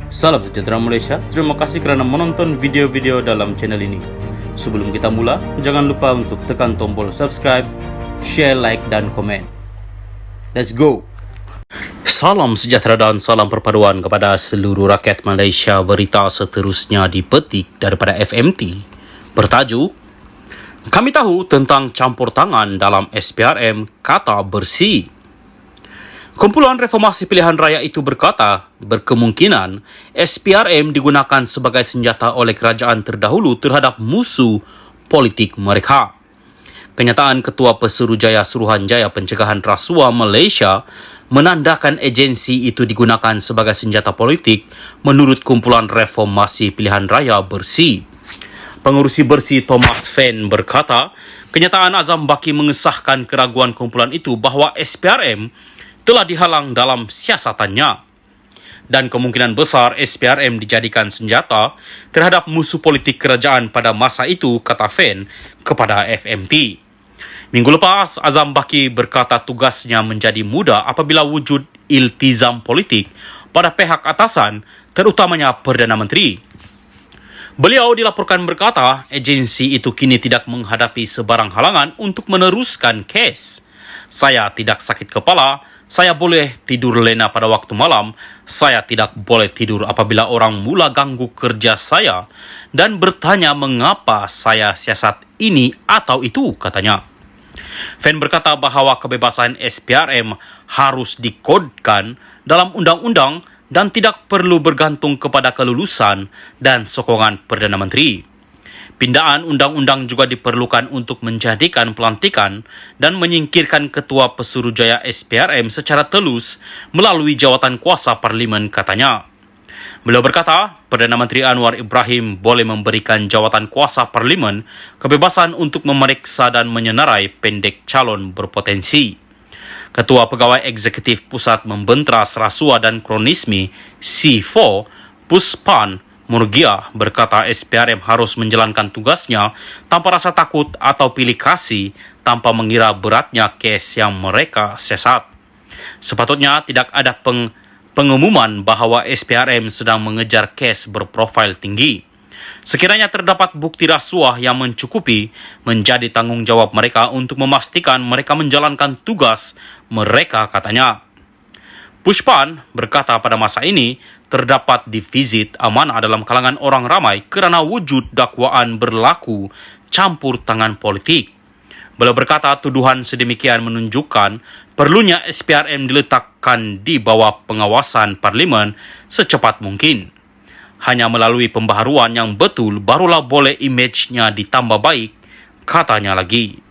Salam sejahtera Malaysia, terima kasih kerana menonton video-video dalam channel ini. Sebelum kita mula, jangan lupa untuk tekan tombol subscribe, share, like dan komen. Let's go! Salam sejahtera dan salam perpaduan kepada seluruh rakyat Malaysia. Berita seterusnya dipetik daripada FMT bertajuk, kami tahu tentang campur tangan dalam SPRM, kata bersih. Kumpulan Reformasi Pilihan Raya itu berkata, berkemungkinan SPRM digunakan sebagai senjata oleh kerajaan terdahulu terhadap musuh politik mereka. Kenyataan Ketua Pesuruhjaya Suruhanjaya Pencegahan Rasuah Malaysia menandakan agensi itu digunakan sebagai senjata politik menurut Kumpulan Reformasi Pilihan Raya Bersih. Pengurusi Bersih Thomas Fenn berkata, kenyataan Azam Baki mengesahkan keraguan kumpulan itu bahawa SPRM telah dihalang dalam siasatannya dan kemungkinan besar SPRM dijadikan senjata terhadap musuh politik kerajaan pada masa itu, kata Fenn kepada FMT. Minggu lepas, Azam Baki berkata tugasnya menjadi mudah apabila wujud iltizam politik pada pihak atasan, terutamanya Perdana Menteri. Beliau dilaporkan berkata, agensi itu kini tidak menghadapi sebarang halangan untuk meneruskan kes. Saya tidak sakit kepala, saya boleh tidur lena pada waktu malam, saya tidak boleh tidur apabila orang mula ganggu kerja saya dan bertanya mengapa saya siasat ini atau itu, katanya. Fenn berkata bahawa kebebasan SPRM harus dikodkan dalam undang-undang dan tidak perlu bergantung kepada kelulusan dan sokongan Perdana Menteri. Pindaan undang-undang juga diperlukan untuk menjadikan pelantikan dan menyingkirkan Ketua Pesuruhjaya SPRM secara telus melalui jawatan kuasa Parlimen, katanya. Beliau berkata, Perdana Menteri Anwar Ibrahim boleh memberikan jawatan kuasa Parlimen kebebasan untuk memeriksa dan menyenarai pendek calon berpotensi. Ketua Pegawai Eksekutif Pusat Membentras Rasuah dan Kronisme C4, Puspan Murgia berkata SPRM harus menjalankan tugasnya tanpa rasa takut atau pilih kasih tanpa mengira beratnya kes yang mereka siasat. Sepatutnya tidak ada pengumuman bahawa SPRM sedang mengejar kes berprofil tinggi. Sekiranya terdapat bukti rasuah yang mencukupi, menjadi tanggungjawab mereka untuk memastikan mereka menjalankan tugas mereka, katanya. Pushpan berkata pada masa ini, terdapat defisit amanah dalam kalangan orang ramai kerana wujud dakwaan berlaku campur tangan politik. Beliau berkata tuduhan sedemikian menunjukkan perlunya SPRM diletakkan di bawah pengawasan Parlimen secepat mungkin. Hanya melalui pembaharuan yang betul barulah boleh imejnya ditambah baik, katanya lagi.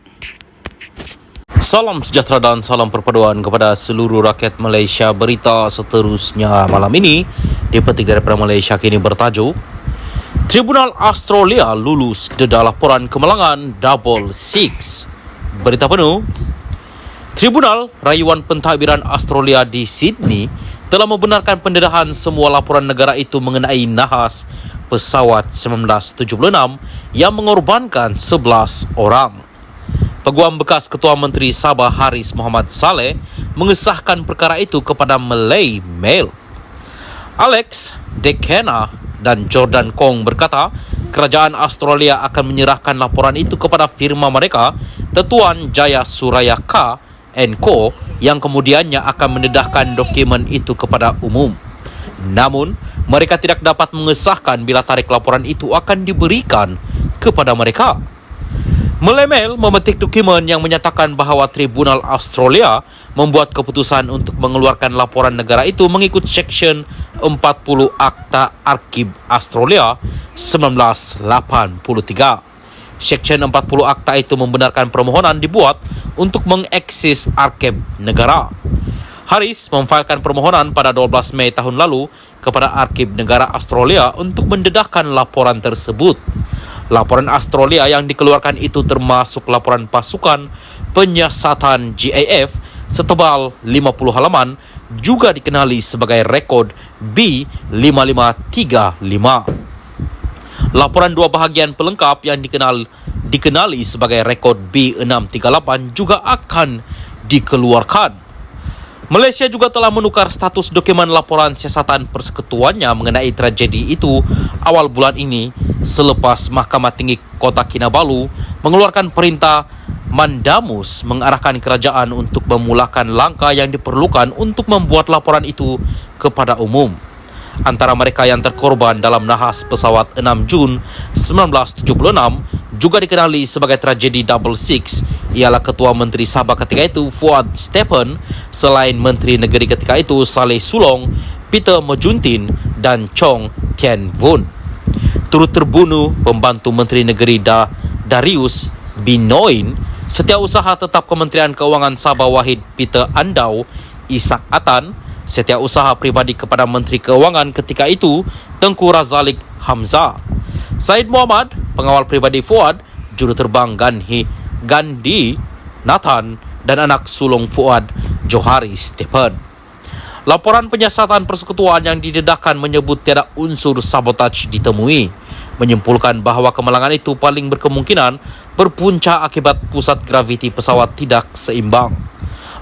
Salam sejahtera dan salam perpaduan kepada seluruh rakyat Malaysia. Berita seterusnya malam ini dipetik daripada Malaysia Kini bertajuk, Tribunal Australia lulus dedah laporan kemalangan Double Six. Berita penuh, Tribunal Rayuan Pentadbiran Australia di Sydney telah membenarkan pendedahan semua laporan negara itu mengenai nahas pesawat 1976 yang mengorbankan 11 orang. Peguam bekas Ketua Menteri Sabah Haris Mohamad Saleh mengesahkan perkara itu kepada Malay Mail. Alex Dekena dan Jordan Kong berkata, kerajaan Australia akan menyerahkan laporan itu kepada firma mereka, Tetuan Jaya Suraya K & Co, yang kemudiannya akan mendedahkan dokumen itu kepada umum. Namun, mereka tidak dapat mengesahkan bila tarikh laporan itu akan diberikan kepada mereka. Malay Mail memetik dokumen yang menyatakan bahawa Tribunal Australia membuat keputusan untuk mengeluarkan laporan negara itu mengikut Seksyen 40 Akta Arkib Australia 1983. Seksyen 40 Akta itu membenarkan permohonan dibuat untuk mengeksis arkib negara. Haris memfailkan permohonan pada 12 Mei tahun lalu kepada Arkib Negara Australia untuk mendedahkan laporan tersebut. Laporan Australia yang dikeluarkan itu termasuk laporan pasukan penyiasatan GAF setebal 50 halaman, juga dikenali sebagai rekod B5535. Laporan dua bahagian pelengkap yang dikenali sebagai rekod B638 juga akan dikeluarkan. Malaysia juga telah menukar status dokumen laporan siasatan persekutuannya mengenai tragedi itu awal bulan ini selepas Mahkamah Tinggi Kota Kinabalu mengeluarkan perintah mandamus mengarahkan kerajaan untuk memulakan langkah yang diperlukan untuk membuat laporan itu kepada umum. Antara mereka yang terkorban dalam nahas pesawat 6 Jun 1976 juga dikenali sebagai tragedi Double Six ialah Ketua Menteri Sabah ketika itu Fuad Stephen, selain Menteri Negeri ketika itu Saleh Sulong, Peter Mojuntin dan Chong Tian Vun. Turut terbunuh pembantu Menteri Negeri Darius Binoin, Setiausaha Tetap Kementerian Keuangan Sabah Wahid Peter Andau, Isak Atan, Setiausaha Pribadi kepada Menteri Keuangan ketika itu Tengku Razalik Hamzah, Said Muhammad, pengawal pribadi Fuad, juruterbang Gandhi Nathan dan anak sulung Fuad Johari Stephen. Laporan penyiasatan persekutuan yang didedahkan menyebut tiada unsur sabotaj ditemui, menyimpulkan bahawa kemalangan itu paling berkemungkinan berpunca akibat pusat graviti pesawat tidak seimbang.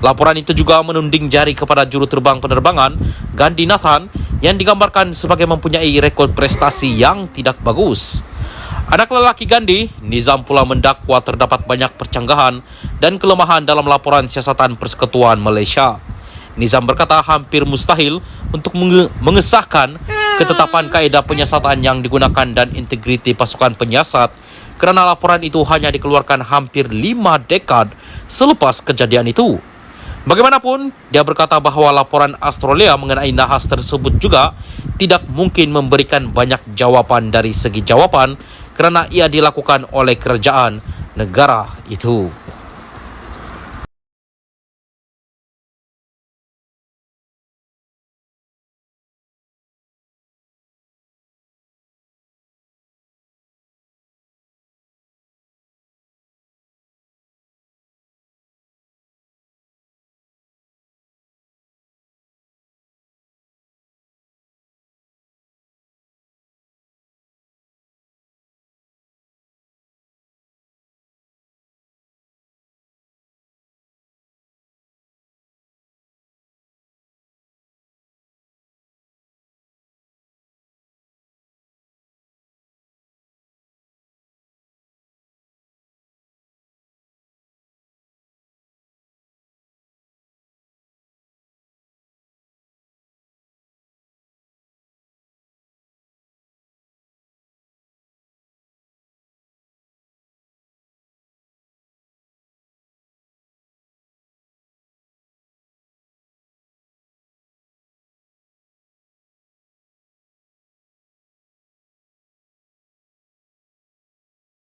Laporan itu juga menunding jari kepada juruterbang penerbangan Gandhi Nathan yang digambarkan sebagai mempunyai rekod prestasi yang tidak bagus. Anak lelaki Gandhi, Nizam pula mendakwa terdapat banyak percanggahan dan kelemahan dalam laporan siasatan persekutuan Malaysia. Nizam berkata hampir mustahil untuk mengesahkan ketetapan kaedah penyiasatan yang digunakan dan integriti pasukan penyiasat kerana laporan itu hanya dikeluarkan hampir 5 dekad selepas kejadian itu. Bagaimanapun, dia berkata bahawa laporan Australia mengenai nahas tersebut juga tidak mungkin memberikan banyak jawapan dari segi jawapan kerana ia dilakukan oleh kerajaan negara itu.